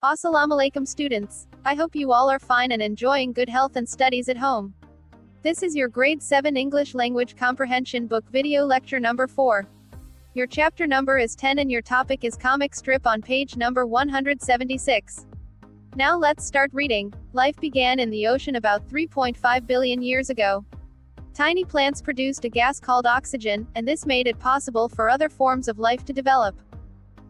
Assalamu alaikum students. I hope you all are fine and enjoying good health and studies at home. This is your Grade 7 English Language Comprehension Book Video Lecture number 4. Your chapter number is 10 and your topic is comic strip on page number 176. Now let's start reading. Life began in the ocean about 3.5 billion years ago. Tiny plants produced a gas called oxygen, and this made it possible for other forms of life to develop.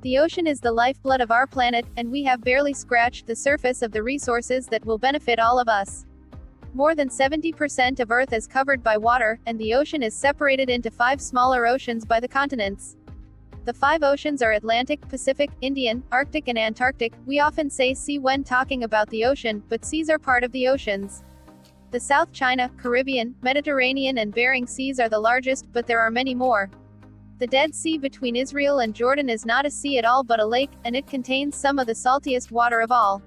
The ocean is the lifeblood of our planet, and we have barely scratched the surface of the resources that will benefit all of us. More than 70% of Earth is covered by water, and the ocean is separated into 5 smaller oceans by the continents. The 5 oceans are Atlantic, Pacific, Indian, Arctic and Antarctic. We often say sea when talking about the ocean, but seas are part of the oceans. The South China, Caribbean, Mediterranean and Bering Seas are the largest, but there are many more. The Dead Sea between Israel and Jordan is not a sea at all but a lake, and it contains some of the saltiest water of all.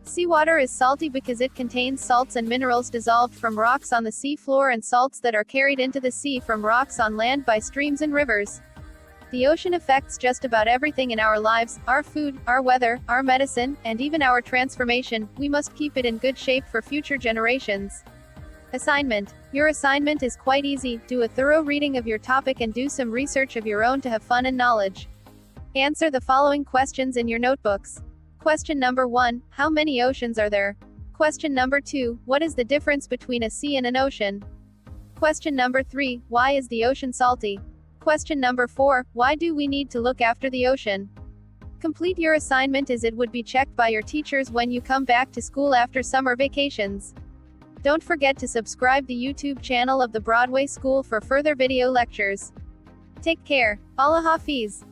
Seawater is salty because it contains salts and minerals dissolved from rocks on the sea floor and salts that are carried into the sea from rocks on land by streams and rivers. The ocean affects just about everything in our lives, our food, our weather, our medicine, and even our transformation. We must keep it in good shape for future generations. Assignment. Your assignment is quite easy. Do a thorough reading of your topic and do some research of your own to have fun and knowledge. Answer the following questions in your notebooks. Question number 1. How many oceans are there? Question number 2. What is the difference between a sea and an ocean? Question number 3. Why is the ocean salty? Question number 4. Why do we need to look after the ocean? Complete your assignment as it would be checked by your teachers when you come back to school after summer vacations. Don't forget to subscribe the YouTube channel of the Broadway School for further video lectures. Take care. Allah Hafiz.